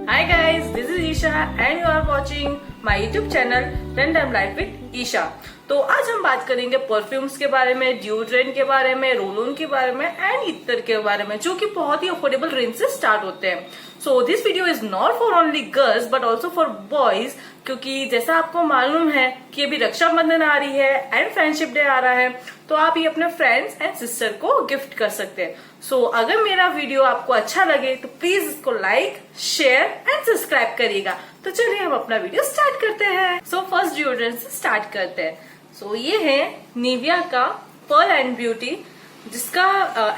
Hi guys, this is Isha and you are watching my YouTube channel Random Life with Isha। तो आज हम बात करेंगे perfumes के बारे में, डिओड्रेंट के बारे में, रोल ऑन के बारे में एंड इत्र के बारे में, जो कि बहुत ही अफोर्डेबल रेंज से स्टार्ट होते हैं। So this video is not for only girls but also for boys, क्योंकि जैसा आपको मालूम है कि अभी रक्षाबंधन आ रही है एंड फ्रेंडशिप डे आ रहा है, तो आप ये अपने फ्रेंड्स एंड सिस्टर को गिफ्ट कर सकते हैं। सो अगर मेरा वीडियो आपको अच्छा लगे तो प्लीज इसको लाइक, शेयर एंड सब्सक्राइब करिएगा। तो चलिए हम अपना वीडियो स्टार्ट करते हैं। सो फर्स्ट डिओड्रेंट से स्टार्ट करते हैं। सो ये है निविया का पर्ल एंड ब्यूटी, जिसका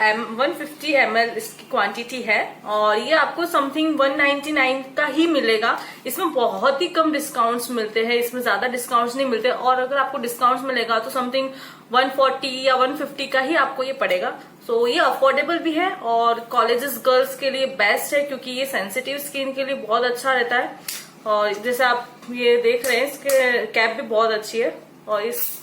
150 ml इसकी क्वांटिटी है और ये आपको समथिंग 199 का ही मिलेगा। इसमें बहुत ही कम डिस्काउंट्स मिलते हैं, इसमें ज्यादा डिस्काउंट्स नहीं मिलते, और अगर आपको डिस्काउंट्स मिलेगा तो समथिंग 140 या 150 का ही आपको ये पड़ेगा। सो ये अफोर्डेबल भी है और कॉलेजेस गर्ल्स के लिए बेस्ट है, क्योंकि ये सेंसिटिव स्किन के लिए बहुत अच्छा रहता है। और जैसे आप ये देख रहे हैं, इसके कैप भी बहुत अच्छी है और इस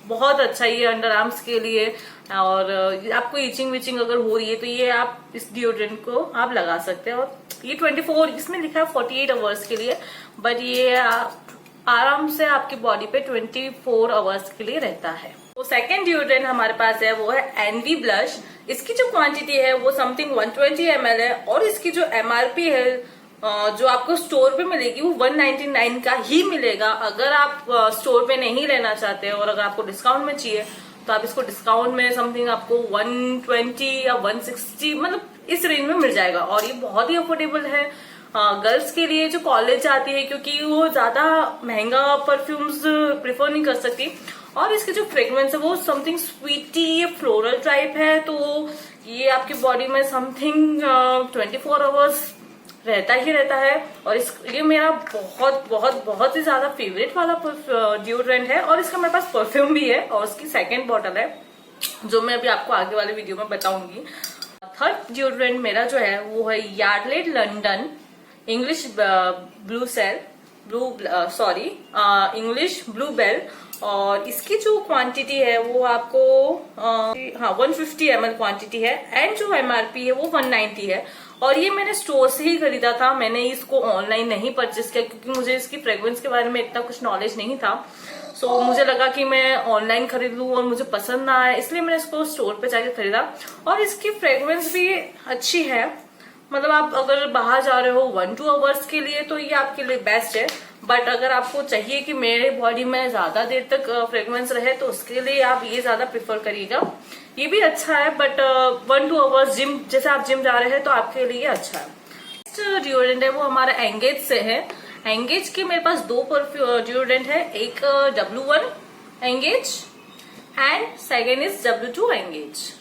बहुत अच्छा ये अंडर आर्म्स के लिए, और आपको इचिंग विचिंग अगर हो रही है तो ये आप इस डिओड्रेंट को आप लगा सकते हैं। और ये 24, इसमें लिखा है 48 आवर्स के लिए, बट ये आराम से आपकी बॉडी पे 24 आवर्स के लिए रहता है। तो सेकेंड डिओड्रेंट हमारे पास है वो है एनवी ब्लश। इसकी जो क्वांटिटी है वो समथिंग 120 ml है और इसकी जो एमआरपी है जो आपको स्टोर पे मिलेगी वो 199 का ही मिलेगा। अगर आप स्टोर पे नहीं लेना चाहते और अगर आपको डिस्काउंट में चाहिए तो आप इसको डिस्काउंट में समथिंग आपको 120 या 160 मतलब इस रेंज में मिल जाएगा। और ये बहुत ही अफोर्डेबल है गर्ल्स के लिए जो कॉलेज आती है, क्योंकि वो ज्यादा महंगा परफ्यूम्स प्रेफर नहीं कर सकती। और इसके जो फ्रेग्रेंस है वो समथिंग स्वीटी फ्लोरल टाइप है, तो ये आपकी बॉडी में समथिंग 24 आवर्स रहता ही रहता है। और ये मेरा बहुत बहुत बहुत ही ज्यादा फेवरेट वाला डिओड्रेंट है और इसका मेरे पास परफ्यूम भी है और उसकी सेकेंड बॉटल है, जो मैं अभी आपको आगे वाले वीडियो में बताऊंगी। थर्ड डिओड्रेंट मेरा जो है वो है Yardley London English English blue bell, और इसकी जो क्वांटिटी है वो आपको 150 ml क्वांटिटी है एंड जो एमआरपी है वो 190 है। और ये मैंने स्टोर से ही खरीदा था, मैंने इसको ऑनलाइन नहीं परचेस किया, क्योंकि मुझे इसकी फ्रेग्रेंस के बारे में इतना कुछ नॉलेज नहीं था। सो मुझे लगा कि मैं ऑनलाइन खरीद लूं और मुझे पसंद ना आए, इसलिए मैंने इसको स्टोर पे जाके खरीदा। और इसकी फ्रेग्रेंस भी अच्छी है, मतलब आप अगर बाहर जा रहे हो 1-2 आवर्स के लिए तो ये आपके लिए बेस्ट है। बट अगर आपको चाहिए कि मेरे बॉडी में ज्यादा देर तक फ्रेग्रेंस रहे तो उसके लिए आप ये ज्यादा प्रेफर करिएगा। ये भी अच्छा है, बट 1-2 आवर्स जिम, जैसे आप जिम जा रहे हैं तो आपके लिए अच्छा है। नेक्स्ट डिओड्रेंट है वो हमारा एंगेज से है। एंगेज के मेरे पास 2 डिओड्रेंट है, एक W1 engage and second is W2 engage.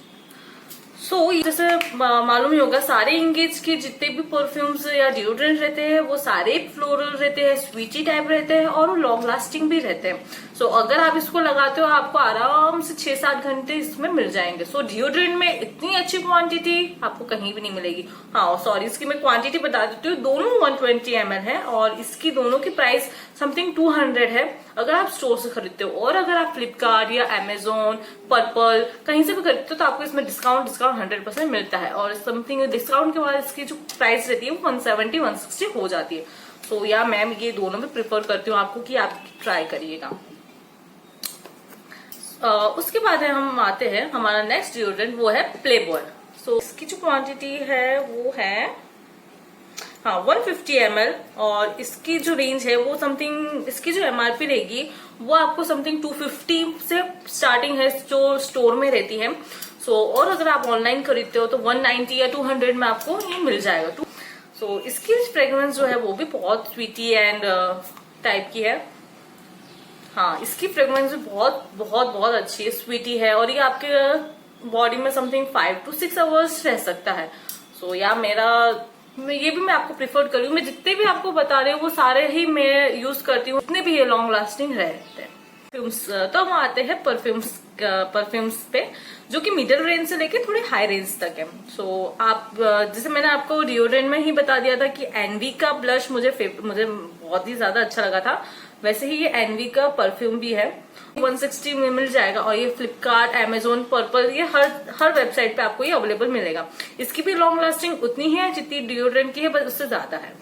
So जैसे मालूम ही होगा, सारे एंगेज के जितने भी परफ्यूम्स या डिओड्रेंट रहते हैं वो सारे फ्लोरल रहते हैं, स्वीटी टाइप रहते हैं और वो लॉन्ग लास्टिंग भी रहते हैं। सो अगर आप इसको लगाते हो आपको आराम से 6-7 घंटे इसमें मिल जाएंगे। सो डिओड्रेंट में इतनी अच्छी क्वांटिटी आपको कहीं भी नहीं मिलेगी। हाँ सॉरी, इसकी मैं क्वांटिटी बता देती हूँ, दोनों 120 ml है और इसकी दोनों की प्राइस समथिंग 200 है अगर आप स्टोर से खरीदते हो। और अगर आप फ्लिपकार्ट या अमेजोन, पर्पल कहीं से भी खरीदते हो तो आपको इसमें डिस्काउंट 100% मिलता है। और समथिंग डिस्काउंट के बाद इसकी जो प्राइस रहती है वो 170-160 हो जाती है। सो या मैम ये दोनों में प्रेफर करती हूँ आपको कि आप ट्राई करिएगा। उसके बाद हम आते हैं हमारा नेक्स्ट डिओड्रेंट, वो है प्लेबॉय। सो इसकी जो क्वांटिटी है वो है 150 ml और इसकी जो रेंज है वो समथिंग, इसकी जो एमआरपी रहेगी वो आपको समथिंग 250 से स्टार्टिंग है जो स्टोर में रहती है। और अगर आप ऑनलाइन खरीदते हो तो 190 या 200 में आपको ये मिल जाएगा। इसकी फ्रेग्रेंस जो है वो भी बहुत स्वीटी एंड टाइप की है। हाँ, इसकी फ्रेग्रेंस भी बहुत बहुत बहुत अच्छी है, स्वीटी है और ये आपके बॉडी में समथिंग 5 to 6 आवर्स रह सकता है। ये भी मैं आपको प्रिफर करूँ। मैं जितने भी आपको बता रही हूँ वो सारे ही मैं यूज करती हूँ, जितने भी ये लॉन्ग लास्टिंग रहते हैं। तो हम आते हैं परफ्यूम्स पे, जो कि मिडिल रेंज से लेके थोड़े हाई रेंज तक है। आप जैसे मैंने आपको डिओड्रेंट में ही बता दिया था कि एनवी का ब्लश मुझे बहुत ही ज्यादा अच्छा लगा था, वैसे ही ये एनवी का परफ्यूम भी है, 160 में मिल जाएगा। और ये फ्लिपकार्ट, अमेजोन, पर्पल, ये हर वेबसाइट पे आपको ये अवेलेबल मिलेगा। इसकी भी लॉन्ग लास्टिंग उतनी है जितनी डिओड्रेंट की है, बस उससे ज्यादा है।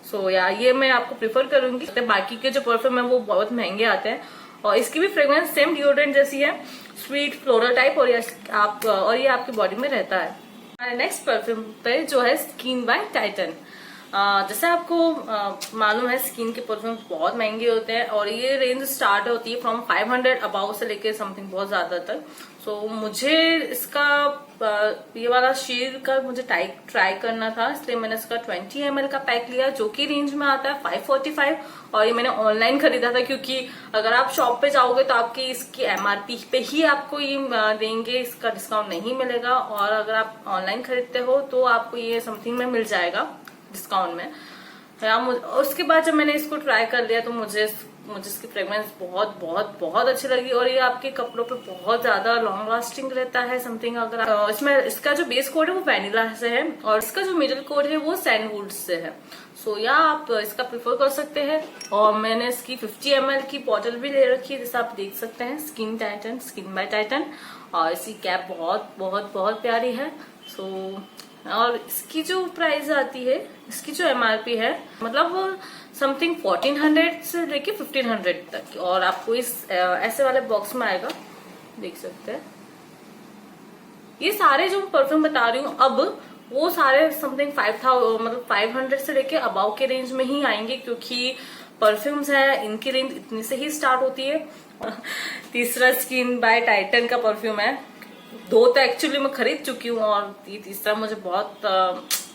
सो या ये मैं आपको प्रिफर करूंगी। बाकी के जो परफ्यूम है वो बहुत महंगे आते हैं और इसकी भी फ्रेग्रेंस सेम डिओड्रेंट जैसी है, स्वीट फ्लोरल टाइप, और ये आपकी बॉडी में रहता है। हमारे नेक्स्ट परफ्यूम पे जो है स्किन बाय टाइटन। जैसे आपको मालूम है स्किन के परफ्यूम बहुत महंगे होते हैं और ये रेंज स्टार्ट होती है फ्रॉम 500 अबाउ से लेके समथिंग बहुत ज्यादा तक। सो मुझे इसका ये वाला शेड का मुझे ट्राई करना था, इसलिए मैंने इसका 20 ml का पैक लिया जो कि रेंज में आता है 545, और ये मैंने ऑनलाइन खरीदा था क्योंकि अगर आप शॉप पे जाओगे तो आपकी इसकी MRP पे ही आपको ये देंगे, इसका डिस्काउंट नहीं मिलेगा। और अगर आप ऑनलाइन खरीदते हो तो आपको ये समथिंग में मिल जाएगा डिस्काउंट में। उसके बाद जब मैंने इसको ट्राई कर लिया तो मुझे इसकी फ्रेग्रेंस बहुत बहुत बहुत अच्छी लगी और ये आपके कपड़ों पे बहुत ज्यादा लॉन्ग लास्टिंग रहता है समथिंग। अगर इसमें इसका जो बेस कोड है वो वैनिला से है और इसका जो मिडिल कोड है वो सैंडवुड से है। सो या आप इसका प्रिफर कर सकते हैं। और मैंने इसकी 50 ml की बॉटल भी ले रखी है, जैसे आप देख सकते हैं, स्किन बाय टाइटन, और इसकी कैप बहुत बहुत बहुत प्यारी है। सो और इसकी जो प्राइस आती है, इसकी जो MRP है मतलब समथिंग 1400 से लेके 1500 तक, और आपको इस ऐसे वाले बॉक्स में आएगा, देख सकते हैं। ये सारे जो परफ्यूम बता रही हूँ अब वो सारे समथिंग 5000 मतलब 500 से लेके अबाव के रेंज में ही आएंगे क्योंकि परफ्यूम्स है इनकी रेंज इतने से ही स्टार्ट होती है। तीसरा स्किन बाय टाइटन का परफ्यूम है, 2 तो एक्चुअली मैं खरीद चुकी हूँ और ये तीसरा मुझे बहुत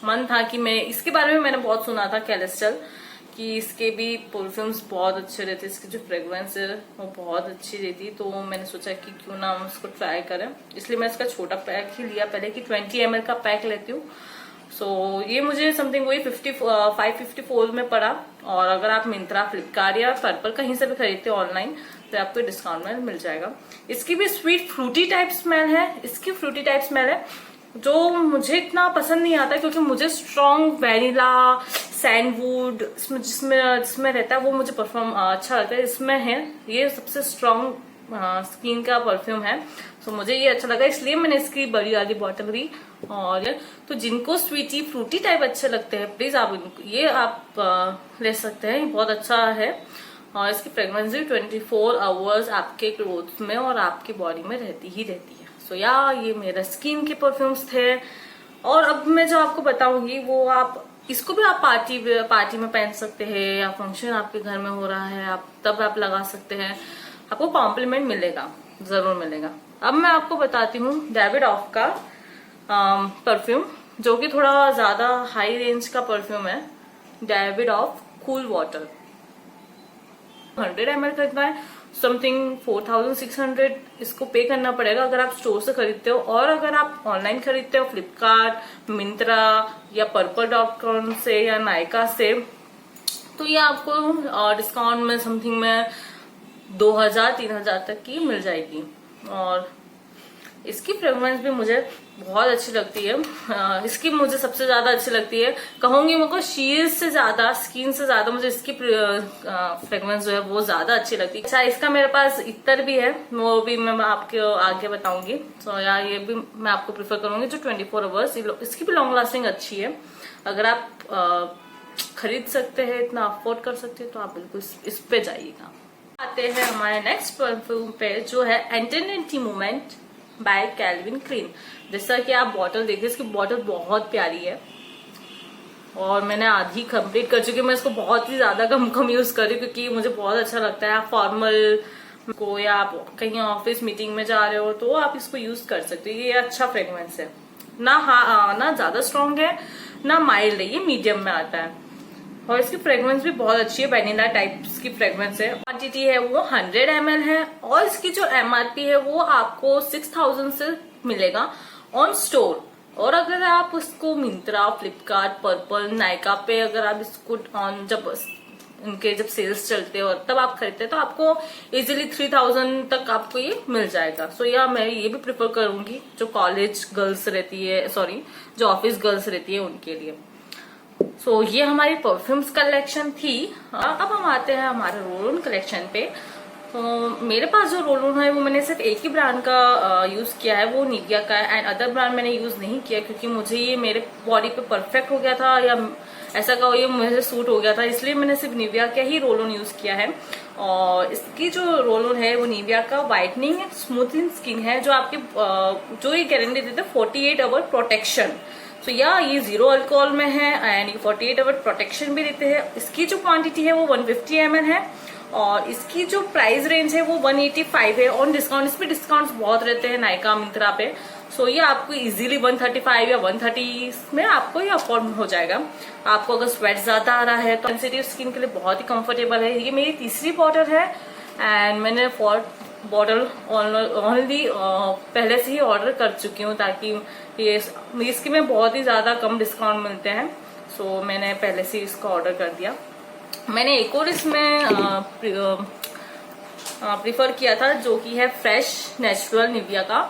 मन था कि मैं इसके बारे में मैंने बहुत सुना था कैलेस्टल कि इसके भी परफ्यूम्स बहुत अच्छे रहते, इसकी जो फ्रेग्रेंस है वो बहुत अच्छी रहती, तो मैंने सोचा कि क्यों ना हम इसको ट्राई करें, इसलिए मैं इसका छोटा पैक ही लिया पहले कि 20 ml का पैक लेती हूँ। सो ये मुझे समथिंग वही 554 में पड़ा, और अगर आप मिंत्रा, फ्लिपकार्ट या पर्पल कहीं से भी खरीदते हो ऑनलाइन तो आपको डिस्काउंट में मिल जाएगा। इसकी भी स्वीट फ्रूटी टाइप स्मेल है, इसकी फ्रूटी टाइप स्मेल है जो मुझे इतना पसंद नहीं आता क्योंकि मुझे स्ट्रॉन्ग वैनिला, सैंडवुड जिसमें रहता है वो मुझे परफ्यूम अच्छा लगता है। इसमें है ये सबसे स्ट्रॉन्ग स्किन का परफ्यूम है, तो मुझे ये अच्छा लगा इसलिए मैंने इसकी बड़ी वाली बॉटल ली। और तो जिनको स्वीटी फ्रूटी टाइप अच्छे लगते हैं प्लीज आप ले सकते हैं, ये बहुत अच्छा है। और इसकी फ्रेग्रेंस भी 24 आवर्स आपके क्लोथ्स में और आपकी बॉडी में रहती ही रहती है। सो या ये मेरा स्किन के परफ्यूम्स थे। और अब मैं जो आपको बताऊंगी वो आप इसको भी आप पार्टी में पहन सकते हैं या फंक्शन आपके घर में हो रहा है आप तब आप लगा सकते हैं, आपको कॉम्प्लीमेंट मिलेगा, जरूर मिलेगा। अब मैं आपको बताती हूँ डेविड का परफ्यूम जो कि थोड़ा ज्यादा हाई रेंज का परफ्यूम है। डेविड कूल वाटर 100 ml खरीदना है, समथिंग 4600 इसको पे करना पड़ेगा अगर आप स्टोर से खरीदते हो। और अगर आप ऑनलाइन खरीदते हो फ्लिपकार्ट, मिंत्रा या पर्पल.com से या नायका से, तो ये आपको डिस्काउंट में समथिंग में 2000-3000 तक की मिल जाएगी। और इसकी फ्रेग्रेंस भी मुझे बहुत अच्छी लगती है। इसकी मुझे सबसे ज्यादा अच्छी लगती है, कहूंगी मुझको शील्ड से ज्यादा, स्किन से ज्यादा मुझे इसकी फ्रेग्रेंस जो है वो ज्यादा अच्छी लगती है। अच्छा, इसका मेरे पास इत्र भी है, वो भी मैं आपके आगे बताऊंगी। तो यार ये भी मैं आपको प्रेफर करूंगी जो 24 आवर्स, इसकी भी लॉन्ग लास्टिंग अच्छी है। अगर आप खरीद सकते हैं, इतना अफोर्ड कर सकते हैं तो आप बिल्कुल इस पे जाइएगा। आते हैं हमारे नेक्स्ट परफ्यूम पे जो है एंटरनेटी मोमेंट बाय कैल्विन क्लीन। जैसा कि आप बॉटल देखिए, इसकी बॉटल बहुत प्यारी है और मैंने आधी कंप्लीट कर चुकी हूँ। मैं इसको बहुत ही ज्यादा कम यूज कर रही हूँ क्योंकि मुझे बहुत अच्छा लगता है। आप फॉर्मल को या आप कहीं ऑफिस मीटिंग में जा रहे हो तो आप इसको यूज कर सकते हो। ये अच्छा फ्रेग्रेंस है, ना ज्यादा स्ट्रॉन्ग है ना माइल्ड है, ये मीडियम में आता है। और इसकी फ्रेग्रेंस भी बहुत अच्छी है, वैनिला टाइप की फ्रेग्रेंस है। क्वांटिटी है वो 100 ml है और इसकी जो MRP है वो आपको 6000 से मिलेगा ऑन स्टोर। और अगर आप उसको मिंत्रा, फ्लिपकार्ट, पर्पल, नायका पे अगर आप इसको जब सेल्स चलते हैं और तब आप खरीदते हैं तो आपको इजीली 3000 तक आपको ये मिल जाएगा। सो या मैं ये भी प्रेफर करूंगी जो कॉलेज गर्ल्स रहती है, जो ऑफिस गर्ल्स रहती है उनके लिए। सो ये हमारी परफ्यूम्स कलेक्शन थी। अब हम आते हैं हमारे रोल ऑन कलेक्शन पे। तो मेरे पास जो रोल ऑन है वो मैंने सिर्फ एक ही ब्रांड का यूज किया है, वो निविया का है। एंड अदर ब्रांड मैंने यूज नहीं किया क्योंकि मुझे ये मेरे बॉडी पे परफेक्ट हो गया था, या ऐसा कहो ये मुझे सूट हो गया था, इसलिए मैंने सिर्फ निविया का ही रोल ऑन यूज किया है। और इसकी जो रोल ऑन है वो निविया का वाइटनिंग एंड स्मूथिंग स्किन है, जो आपके जो ये गारंटी देते हैं 48 आवर प्रोटेक्शन। तो या ये 0 अल्कोहल में है एंड 48 आवर प्रोटेक्शन भी देते हैं। इसकी जो क्वांटिटी है वो 150 ml है और इसकी जो प्राइस रेंज है वो 185 है। ऑन डिस्काउंट, इस पे डिस्काउंट्स बहुत रहते हैं नायका मिंत्रा पे। सो ये आपको इजीली 135 या 130 में आपको ये अफोर्ड हो जाएगा। आपको अगर स्वेट ज्यादा आ रहा है तो सेंसिटिव स्किन के लिए बहुत ही कंफर्टेबल है। ये मेरी तीसरी बॉटल है एंड मैंने 4 बॉटल ऑनली पहले से ही ऑर्डर कर चुकी हूँ, ताकि ये इसके में बहुत ही ज्यादा कम डिस्काउंट मिलते हैं। सो मैंने पहले से इसका ऑर्डर कर दिया। मैंने एक और इसमें प्रीफर किया था जो कि है फ्रेश नेचुरल निविया का।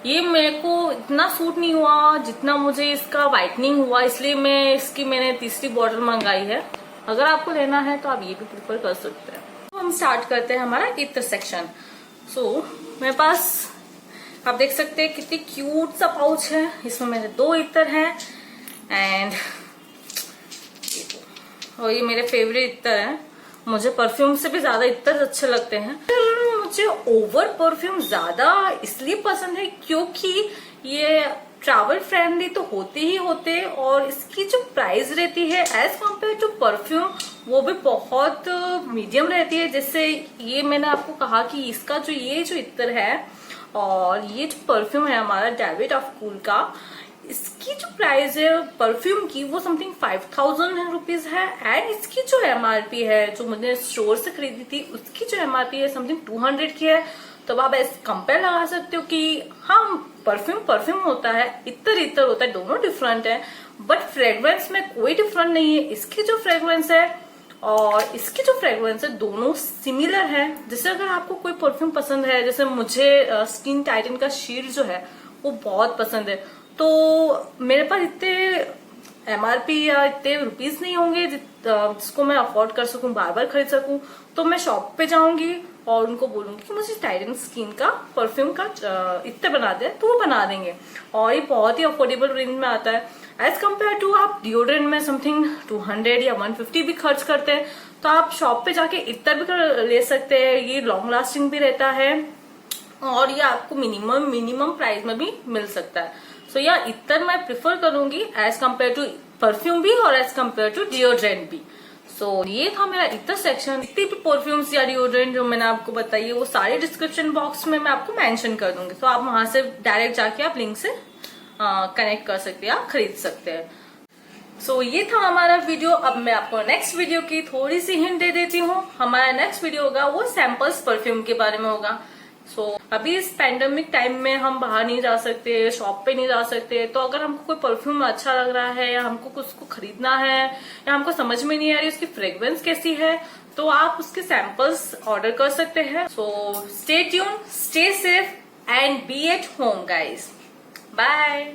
ये मेरे को इतना सूट नहीं हुआ जितना मुझे इसका वाइटनिंग हुआ, इसलिए मैंने तीसरी बॉटल मंगाई है। अगर आपको लेना है तो आप ये भी प्रीफर कर सकते हैं। तो हम स्टार्ट करते हैं हमारा इत्र सेक्शन। मेरे पास आप देख सकते हैं कितनी क्यूट सा पाउच है। इसमें मेरे 2 इत्र हैं एंड और ये मेरे फेवरेट इत्र हैं। मुझे परफ्यूम से भी ज्यादा इत्र अच्छे लगते हैं। मुझे ओवर परफ्यूम ज्यादा इसलिए पसंद है क्योंकि ये ट्रैवल फ्रेंडली तो होते ही होते, और इसकी जो प्राइस रहती है एज कम्पेयर टू परफ्यूम वो भी बहुत मीडियम रहती है। जैसे ये मैंने आपको कहा कि इसका जो इत्र है और ये जो परफ्यूम है हमारा डेविड ऑफ कूल का, इसकी जो प्राइस है परफ्यूम की वो समथिंग 5000 रुपीज है। एंड इसकी जो MRP है जो मैंने स्टोर से खरीदी थी उसकी जो MRP है समथिंग 200 की है। तो आप ऐसे कंपेयर लगा सकते हो कि हाँ परफ्यूम होता है, इत्र होता है, दोनों डिफरेंट है, बट फ्रेग्रेंस में कोई डिफरेंट नहीं है। इसकी जो फ्रेग्रेंस है और इसकी जो फ्रेग्रेंस है दोनों सिमिलर है। जैसे अगर आपको कोई परफ्यूम पसंद है, जैसे मुझे स्किन टाइटन का शील्ड जो है वो बहुत पसंद है, तो मेरे पास इतने MRP या इतने रुपीज नहीं होंगे जिसको मैं अफोर्ड कर सकूं, बार बार खरीद सकूं। तो मैं शॉप पे जाऊंगी और उनको बोलूंगी कि मुझे टाइटन स्किन का परफ्यूम का इत्र बना दे, तो वो बना देंगे। और ये बहुत ही अफोर्डेबल रेंज में आता है एज कम्पेयर टू आप डिओड्रेंट में समथिंग 200 या 150 भी खर्च करते हैं, तो आप शॉप पे जाके इत्र भी ले सकते हैं। ये लॉन्ग लास्टिंग भी रहता है और ये आपको मिनिमम प्राइस में भी मिल सकता है। सो या इत्र मैं प्रिफर करूंगी एज कम्पेयर टू परफ्यूम भी और एज कम्पेयर टू डिओड्रेंट भी। ये था मेरा इत्र सेक्शन। जितने भी परफ्यूम्स या डिओड्रेंट जो मैंने आपको बताई है वो सारे डिस्क्रिप्शन बॉक्स में मैं आपको मेंशन कर दूंगी, तो आप वहां से डायरेक्ट जाके आप लिंक से कनेक्ट कर सकते हैं, आप खरीद सकते हैं। ये था हमारा वीडियो। अब मैं आपको नेक्स्ट वीडियो की थोड़ी सी हिंट दे देती हूँ। हमारा नेक्स्ट वीडियो होगा वो सैंपल्स परफ्यूम के बारे में होगा। अभी इस पैंडेमिक टाइम में हम बाहर नहीं जा सकते, शॉप पे नहीं जा सकते, तो अगर हमको कोई परफ्यूम अच्छा लग रहा है या हमको कुछ को खरीदना है या हमको समझ में नहीं आ रही उसकी फ्रेग्रेंस कैसी है, तो आप उसके सैंपल्स ऑर्डर कर सकते हैं। Stay tune, stay safe and be at home guys. Bye.